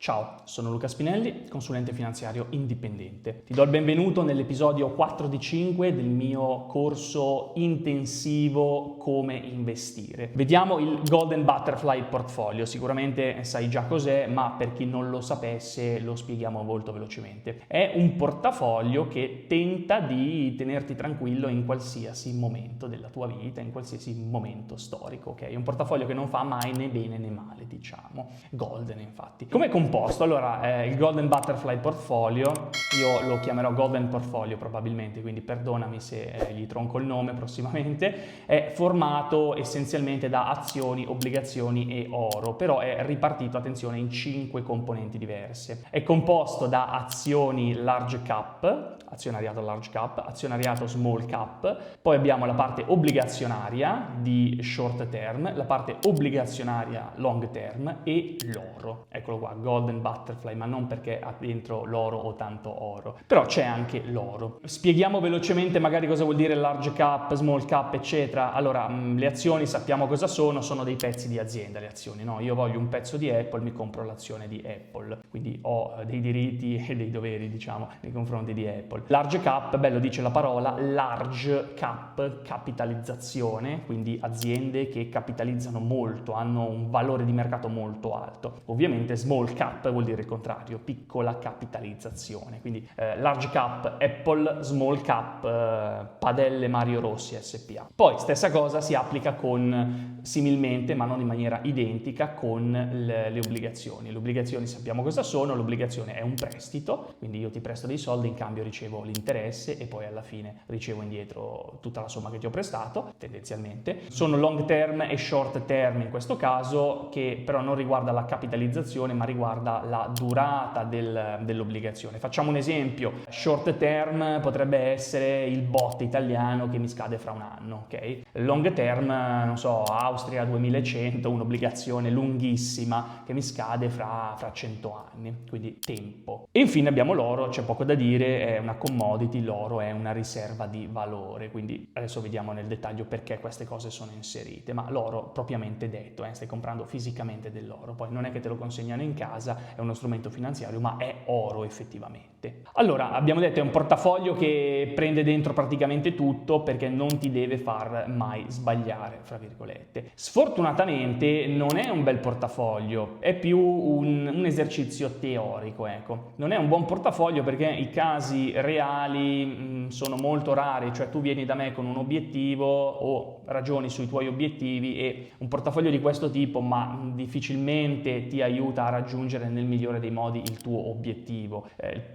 Ciao, sono Luca Spinelli, consulente finanziario indipendente. Ti do il benvenuto nell'episodio 4 di 5 del mio corso intensivo Come investire. Vediamo il Golden Butterfly Portfolio. Sicuramente sai già cos'è, ma per chi non lo sapesse lo spieghiamo molto velocemente. È un portafoglio che tenta di tenerti tranquillo in qualsiasi momento della tua vita, in qualsiasi momento storico, ok? È un portafoglio che non fa mai né bene né male, diciamo. Golden, infatti. Come composto? Allora, il Golden Butterfly Portfolio, io lo chiamerò Golden Portfolio probabilmente, quindi perdonami se gli tronco il nome prossimamente, è formato essenzialmente da azioni, obbligazioni e oro, però è ripartito, attenzione, in 5 componenti diverse. È composto da azioni large cap, azionariato large cap, azionariato small cap, poi abbiamo la parte obbligazionaria di short term, la parte obbligazionaria long term e l'oro. Eccolo qua, Golden Butterfly, ma non perché ha dentro l'oro o tanto oro, però c'è anche l'oro. Spieghiamo velocemente magari cosa vuol dire large cap, small cap, eccetera. Allora, le azioni sappiamo cosa sono dei pezzi di azienda, le azioni, no? Io voglio un pezzo di Apple, mi compro l'azione di Apple, quindi ho dei diritti e dei doveri, diciamo, nei confronti di Apple. Large cap, bello dice la parola, large cap, capitalizzazione, quindi aziende che capitalizzano molto, hanno un valore di mercato molto alto. Ovviamente small cap vuol dire il contrario, piccola capitalizzazione, quindi large cap Apple, small cap Padelle Mario Rossi SPA. Poi stessa cosa si applica similmente, ma non in maniera identica, con le obbligazioni. Le obbligazioni sappiamo cosa sono, l'obbligazione è un prestito, quindi io ti presto dei soldi, in cambio ricevo l'interesse e poi alla fine ricevo indietro tutta la somma che ti ho prestato, tendenzialmente. Sono long term e short term in questo caso, che però non riguarda la capitalizzazione, ma riguarda la durata dell'obbligazione. Facciamo un esempio: short term potrebbe essere il bot italiano che mi scade fra un anno, ok? Long term, non so, Austria 2100, un'obbligazione lunghissima che mi scade fra 100 anni, quindi tempo. E infine abbiamo l'oro, c'è poco da dire, è una commodity, l'oro è una riserva di valore, quindi adesso vediamo nel dettaglio perché queste cose sono inserite, ma l'oro propriamente detto, stai comprando fisicamente dell'oro, poi non è che te lo consegnano in casa, è uno strumento finanziario, ma è oro effettivamente. Allora, abbiamo detto è un portafoglio che prende dentro praticamente tutto perché non ti deve far mai sbagliare, fra virgolette. Sfortunatamente non è un bel portafoglio, è più un esercizio teorico, ecco. Non è un buon portafoglio perché i casi reali sono molto rari, cioè tu vieni da me con un obiettivo o ragioni sui tuoi obiettivi e un portafoglio di questo tipo ma difficilmente ti aiuta a raggiungere nel migliore dei modi il tuo obiettivo.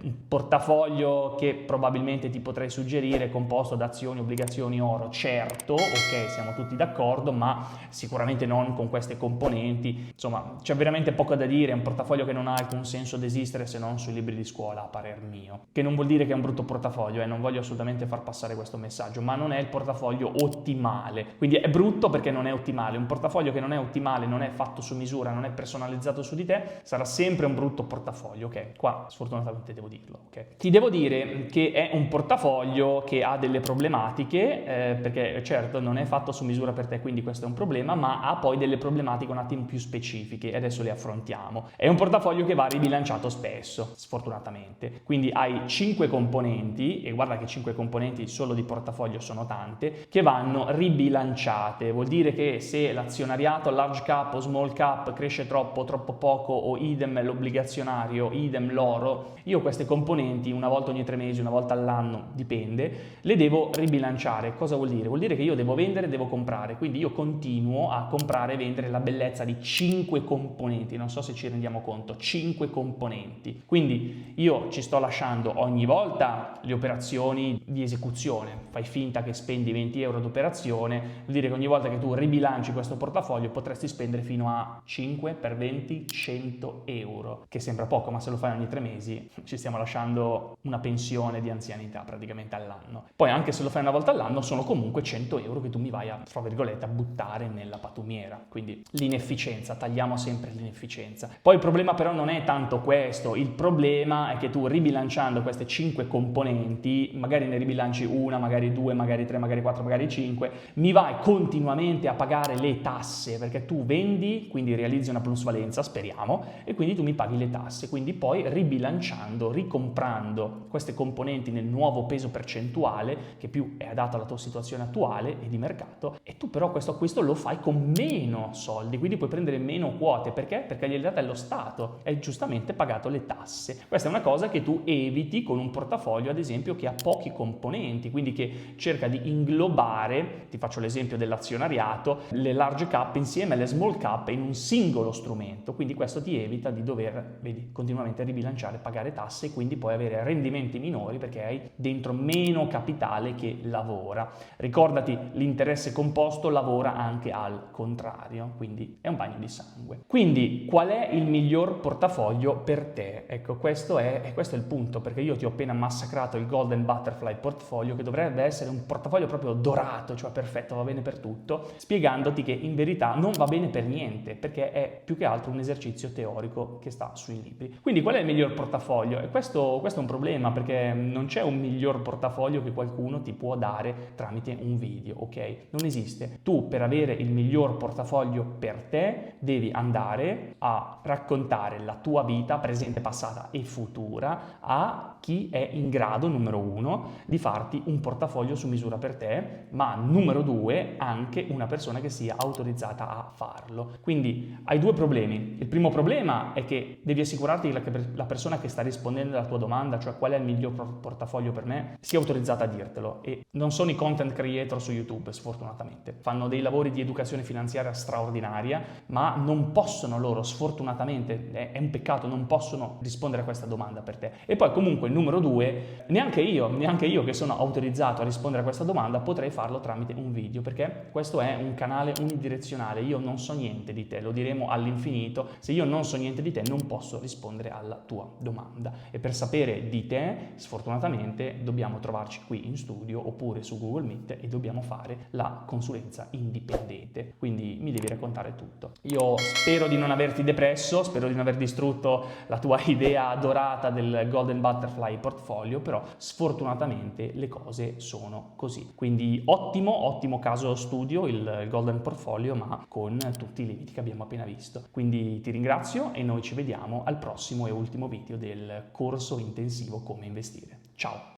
Un portafoglio che probabilmente ti potrei suggerire è composto da azioni, obbligazioni, oro, certo, ok, siamo tutti d'accordo, ma sicuramente non con queste componenti. Insomma, c'è veramente poco da dire, è un portafoglio che non ha alcun senso d'esistere se non sui libri di scuola, a parer mio. Che non vuol dire che è un brutto portafoglio, non voglio assolutamente far passare questo messaggio, ma non è il portafoglio ottimale. Quindi è brutto perché non è ottimale. Un portafoglio che non è ottimale, non è fatto su misura, non è personalizzato su di te, sarà sempre un brutto portafoglio, ok? Qua sfortunatamente devo dirlo, ok? Ti devo dire che è un portafoglio che ha delle problematiche, perché certo non è fatto su misura per te, quindi questo è un problema, ma ha poi delle problematiche un attimo più specifiche e adesso le affrontiamo. È un portafoglio che va ribilanciato spesso, sfortunatamente. Quindi hai 5 componenti, e guarda che 5 componenti solo di portafoglio sono tante, che vanno ribilanciate. Vuol dire che se l'azionariato large cap o small cap cresce troppo poco, o idem l'obbligazionario, idem l'oro, io queste componenti una volta ogni 3 mesi, una volta all'anno, dipende, le devo ribilanciare. Cosa vuol dire? Vuol dire che io devo vendere e devo comprare, quindi io continuo a comprare e vendere la bellezza di 5 componenti, non so se ci rendiamo conto, 5 componenti. Quindi io ci sto lasciando ogni volta le operazioni di esecuzione, fai finta che spendi 20 euro d'operazione, vuol dire che ogni volta che tu ribilanci questo portafoglio potresti spendere fino a 5 per 20, 100 euro, che sembra poco, ma se lo fai ogni 3 mesi ci stiamo lasciando una pensione di anzianità praticamente all'anno. Poi anche se lo fai una volta all'anno sono comunque 100 euro che tu mi vai a, fra virgolette, a buttare nella patumiera. Quindi l'inefficienza, tagliamo sempre l'inefficienza. Poi il problema però non è tanto questo, il problema è che tu ribilanciando queste 5 componenti, magari ne ribilanci una, magari 2, magari 3, magari 4, magari 5, mi vai continuamente a pagare le tasse perché tu vendi, quindi realizzi una plusvalenza, speriamo, e quindi tu mi paghi le tasse, quindi poi ribilanciando, ricomprando queste componenti nel nuovo peso percentuale che più è adatto alla tua situazione attuale e di mercato, e tu però questo acquisto lo fai con meno soldi, quindi puoi prendere meno quote. Perché? Perché gliele date allo Stato e giustamente pagato le tasse. Questa è una cosa che tu eviti con un portafoglio, ad esempio, che ha pochi componenti, quindi che cerca di inglobare, ti faccio l'esempio dell'azionariato, le large cap insieme alle small cap in un singolo strumento. Quindi questo ti evita di dover, vedi, continuamente ribilanciare, pagare tasse e quindi poi avere rendimenti minori perché hai dentro meno capitale che lavora. Ricordati, l'interesse composto lavora anche al contrario, quindi è un bagno di sangue. Quindi qual è il miglior portafoglio per te? Ecco, questo è il punto, perché io ti ho appena massacrato il Golden Butterfly Portfolio, che dovrebbe essere un portafoglio proprio dorato, cioè perfetto, va bene per tutto, spiegandoti che in verità non va bene per niente, perché è più che altro un esercizio teorico che sta sui libri. Quindi qual è il miglior portafoglio? E questo è un problema, perché non c'è un miglior portafoglio che qualcuno ti può dare tramite un video, ok? Non esiste. Tu, per avere il miglior portafoglio per te, devi andare a raccontare la tua vita presente, passata e futura a chi è in grado, numero 1, di farti un portafoglio su misura per te, ma numero 2, anche una persona che sia autorizzata a farlo. Quindi hai due problemi. Il primo problema è che devi assicurarti che la persona che sta rispondendo alla tua domanda, cioè qual è il miglior portafoglio per me, sia autorizzata a dirtelo. E non sono i content creator su YouTube, sfortunatamente. Fanno dei lavori di educazione finanziaria straordinaria, ma non possono loro, sfortunatamente, è un peccato, non possono rispondere a questa domanda per te. E poi comunque il numero 2, neanche io che sono autorizzato a rispondere a questa domanda potrei farlo tramite un video, perché questo è un canale unidirezionale. Io non so niente di te, lo diremo all'infinito. Se io non so niente di te non posso rispondere alla tua domanda, e per sapere di te, sfortunatamente, dobbiamo trovarci qui in studio oppure su Google Meet e dobbiamo fare la consulenza indipendente, quindi mi devi raccontare tutto. Io spero di non averti depresso, spero di non aver distrutto la tua idea dorata del Golden Butterfly Portfolio, però sfortunatamente le cose sono così. Quindi ottimo caso studio il Golden Portfolio, ma con tutti i limiti che abbiamo appena visto. Quindi ti ringrazio e noi ci vediamo al prossimo e ultimo video del corso intensivo Come investire. Ciao!